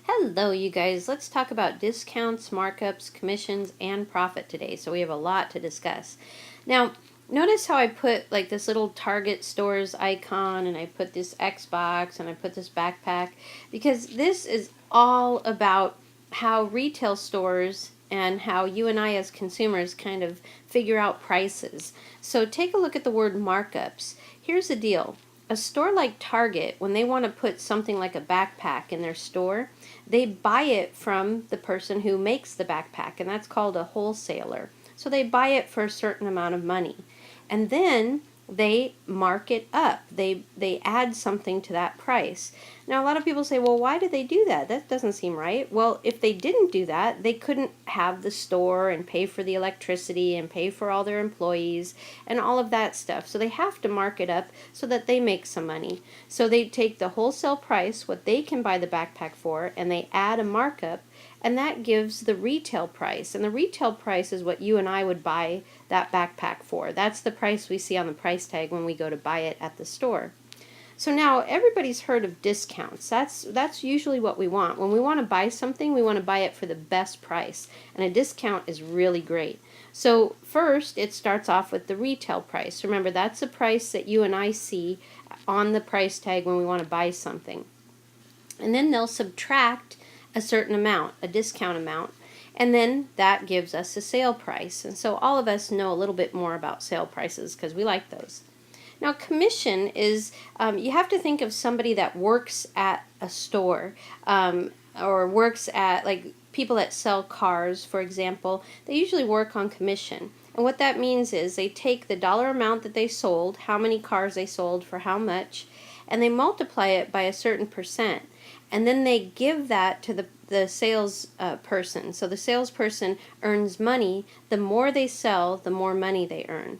Hello, you guys. Let's talk about discounts, markups, commissions, and profit today. So we have a lot to discuss. Now, notice how I put like this little Target stores icon, and I put this Xbox, and I put this backpack, because this is all about how retail stores and how you and I as consumers kind of figure out prices. So take a look at the word markups. Here's the deal. A store like Target, when they want to put something like a backpack in their store, they buy it from the person who makes the backpack, and that's called a wholesaler. So they buy it for a certain amount of money. And then they mark it up. They add something to that price. Now a lot of people say, well, why do they do that? That doesn't seem right. Well, if they didn't do that, they couldn't have the store and pay for the electricity and pay for all their employees and all of that stuff. So they have to mark it up so that they make some money. So they take the wholesale price, what they can buy the backpack for, and they add a markup, and that gives the retail price. And the retail price is what you and I would buy that backpack for. That's the price we see on the price tag when we go to buy it at the store. So now everybody's heard of discounts. That's usually what we want. When we want to buy something, we want to buy it for the best price. And a discount is really great. So first, it starts off with the retail price. Remember, that's the price that you and I see on the price tag when we want to buy something. And then they'll subtract a certain amount, a discount amount, and then that gives us a sale price. And so all of us know a little bit more about sale prices because we like those. Now, commission is, you have to think of somebody that works at a store or works at, like, people that sell cars, for example. They usually work on commission. And what that means is they take the dollar amount that they sold, how many cars they sold for how much, and they multiply it by a certain percent. And then they give that to the sales person. So the salesperson earns money. The more they sell, the more money they earn.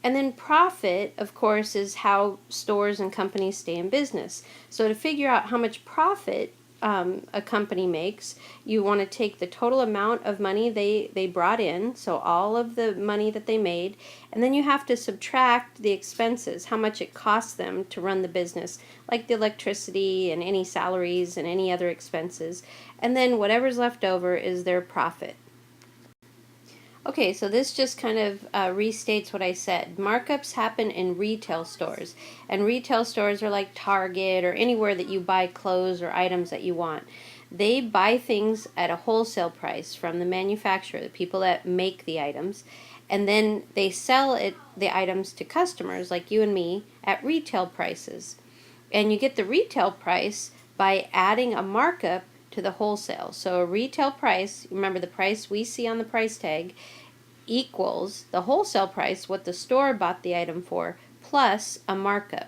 And then profit, of course, is how stores and companies stay in business. So to figure out how much profit a company makes, you want to take the total amount of money they brought in, so all of the money that they made, and then you have to subtract the expenses, how much it costs them to run the business, like the electricity and any salaries and any other expenses, and then whatever's left over is their profit. Okay, so this just kind of restates what I said. Markups happen in retail stores, and retail stores are like Target or anywhere that you buy clothes or items that you want. They buy things at a wholesale price from the manufacturer, the people that make the items, and then they sell the items to customers like you and me at retail prices. And you get the retail price by adding a markup to the wholesale. So a retail price, remember the price we see on the price tag, equals the wholesale price, what the store bought the item for, plus a markup.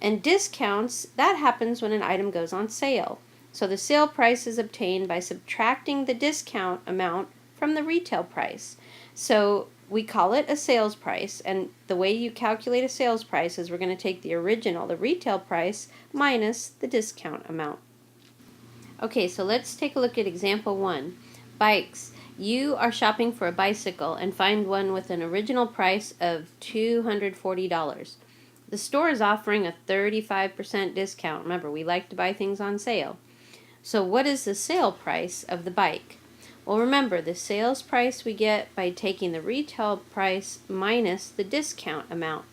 And discounts, that happens when an item goes on sale. So the sale price is obtained by subtracting the discount amount from the retail price. So we call it a sales price, and the way you calculate a sales price is we're going to take the original, the retail price, minus the discount amount. Okay, so let's take a look at example 1. Bikes. You are shopping for a bicycle and find one with an original price of $240. The store is offering a 35% discount. Remember, we like to buy things on sale. So what is the sale price of the bike? Well, remember, the sales price we get by taking the retail price minus the discount amount.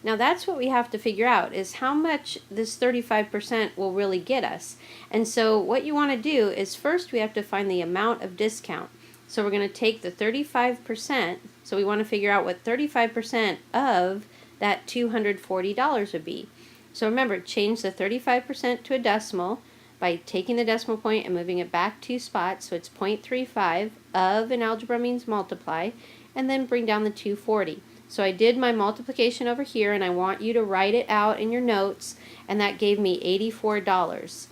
Now that's what we have to figure out, is how much this 35% will really get us. And so what you want to do is first we have to find the amount of discount. So we're going to take the 35%, so we want to figure out what 35% of that $240 would be. So remember, change the 35% to a decimal by taking the decimal point and moving it back 2 spots, so it's 0.35 of in algebra means multiply, and then bring down the 240. So I did my multiplication over here, and I want you to write it out in your notes, and that gave me $84.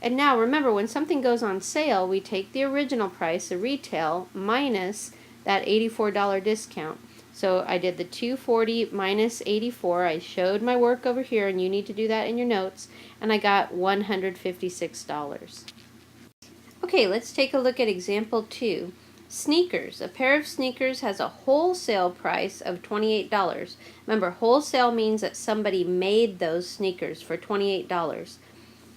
And now remember, when something goes on sale, we take the original price, the retail, minus that $84 discount. So I did the 240 minus 84. I showed my work over here, and you need to do that in your notes, and I got $156. Okay, let's take a look at example 2. Sneakers. A pair of sneakers has a wholesale price of $28. Remember, wholesale means that somebody made those sneakers for $28.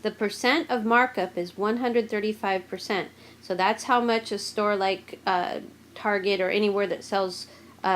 The percent of markup is 135%. So that's how much a store like Target or anywhere that sells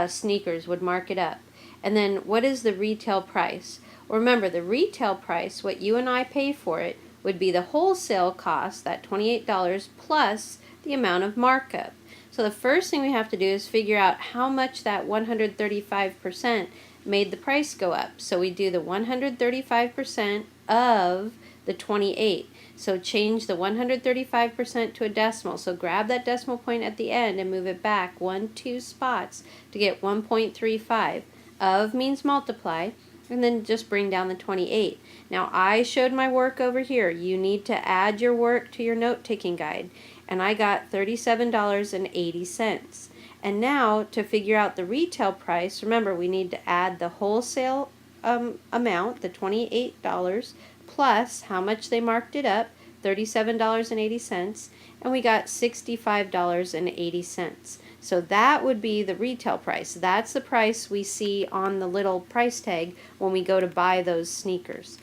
sneakers would mark it up. And then what is the retail price? Remember, the retail price, what you and I pay for it, would be the wholesale cost, that $28, plus the amount of markup. So the first thing we have to do is figure out how much that 135% made the price go up. So we do the 135% of the 28. So change the 135% to a decimal. So grab that decimal point at the end and move it back 2 spots to get 1.35. Of means multiply, and then just bring down the 28. Now I showed my work over here. You need to add your work to your note-taking guide. And I got $37.80. And now to figure out the retail price, remember we need to add the wholesale amount, the $28, plus how much they marked it up, $37.80, and we got $65.80. So that would be the retail price. That's the price we see on the little price tag when we go to buy those sneakers.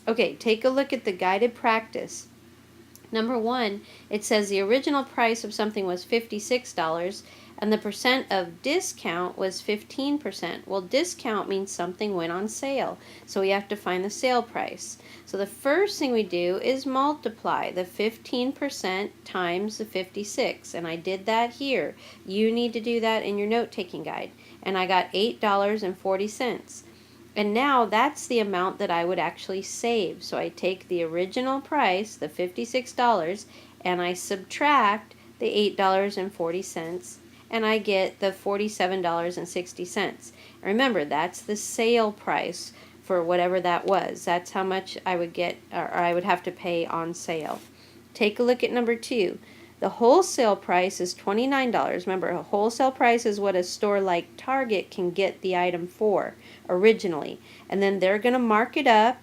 Okay, take a look at the guided practice. Number 1, it says the original price of something was $56 and the percent of discount was 15%. Well, discount means something went on sale, so we have to find the sale price. So the first thing we do is multiply the 15% times the 56, and I did that here. You need to do that in your note-taking guide, and I got $8.40. And now that's the amount that I would actually save. So I take the original price, the $56, and I subtract the $8.40, and I get the $47.60. Remember, that's the sale price for whatever that was. That's how much I would get, or I would have to pay on sale. Take a look at number 2. The wholesale price is $29. Remember, a wholesale price is what a store like Target can get the item for originally. And then they're going to mark it up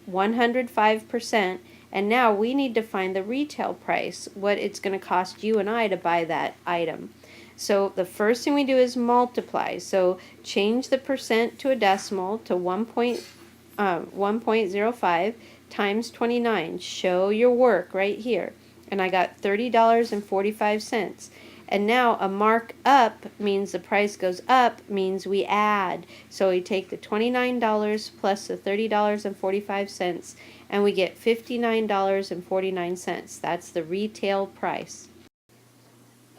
105%. And now we need to find the retail price, what it's going to cost you and I to buy that item. So the first thing we do is multiply. So change the percent to a decimal to 1.05 times 29. Show your work right here. And I got $30.45. And now a markup means the price goes up, means we add. So we take the $29 plus the $30.45, and we get $59.49. That's the retail price.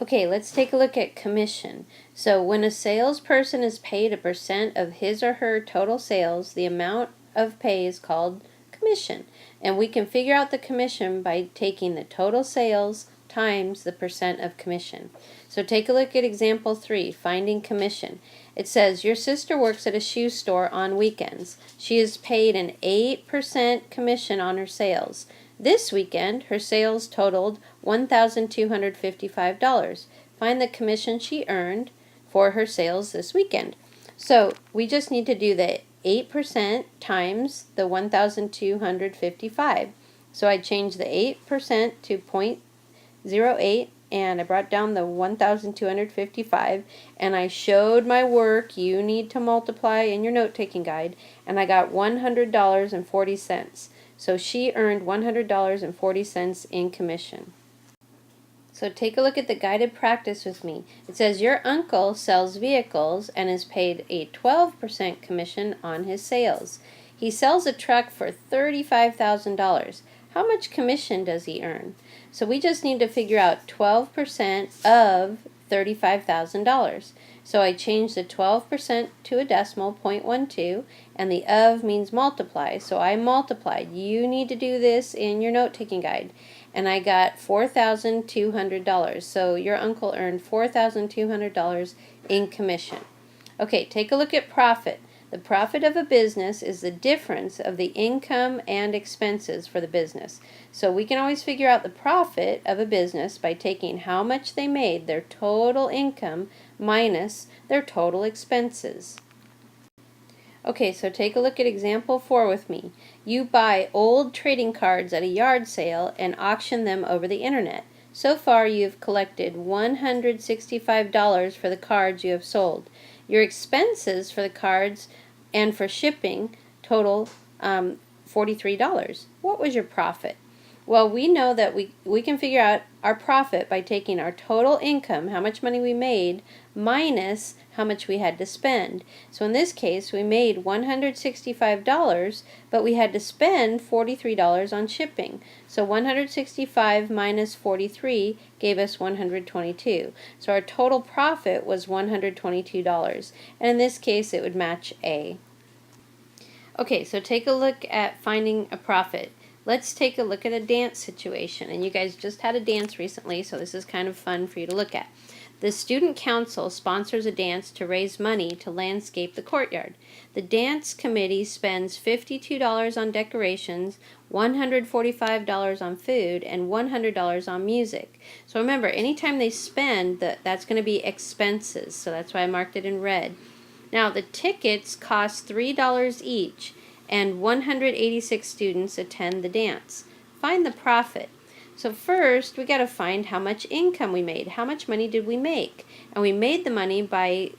Okay, let's take a look at commission. So when a salesperson is paid a percent of his or her total sales, the amount of pay is called commission. And we can figure out the commission by taking the total sales times the percent of commission. So take a look at example 3, finding commission. It says your sister works at a shoe store on weekends. She is paid an 8% commission on her sales. This weekend, her sales totaled $1,255. Find the commission she earned for her sales this weekend. So we just need to do the 8% times the 1,255. So I changed the 8% to 0.08, and I brought down the 1,255, and I showed my work you need to multiply in your note-taking guide, and I got $100.40. So she earned $100.40 in commission. So take a look at the guided practice with me. It says your uncle sells vehicles and is paid a 12% commission on his sales. He sells a truck for $35,000. How much commission does he earn? So we just need to figure out 12% of $35,000. So I changed the 12% to a decimal, 0.12, and the of means multiply. So I multiplied. You need to do this in your note-taking guide. And I got $4,200. So your uncle earned $4,200 in commission. Okay, take a look at profit. The profit of a business is the difference of the income and expenses for the business. So we can always figure out the profit of a business by taking how much they made, their total income, minus their total expenses. Okay, so take a look at example 4 with me. You buy old trading cards at a yard sale and auction them over the internet. So far you've collected $165 for the cards you have sold. Your expenses for the cards and for shipping total $43. What was your profit? Well, we know that we can figure out our profit by taking our total income, how much money we made, minus how much we had to spend. So in this case, we made $165, but we had to spend $43 on shipping. So 165 minus 43 gave us 122. So our total profit was $122. And in this case, it would match A. Okay, so take a look at finding a profit. Let's take a look at a dance situation. And you guys just had a dance recently, so this is kind of fun for you to look at. The student council sponsors a dance to raise money to landscape the courtyard. The dance committee spends $52 on decorations, $145 on food, and $100 on music. So remember, anytime they spend, that's going to be expenses. So that's why I marked it in red. Now, the tickets cost $3 each, and 186 students attend the dance. Find the profit. So first, we got to find how much income we made. How much money did we make? And we made the money by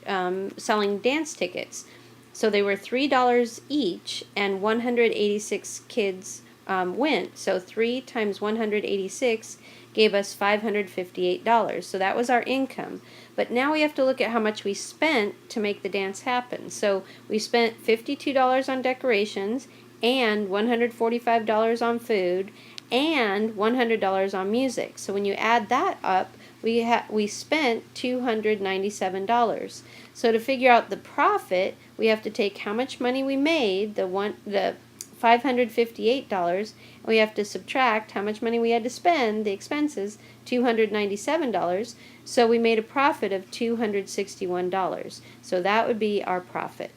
selling dance tickets. So they were $3 each, and 186 kids went. So 3 times 186 gave us $558. So that was our income. But now we have to look at how much we spent to make the dance happen. So we spent $52 on decorations, and $145 on food, and $100 on music. So when you add that up, we spent $297. So to figure out the profit, we have to take how much money we made, the $558, and we have to subtract how much money we had to spend, the expenses, $297. So we made a profit of $261. So that would be our profit.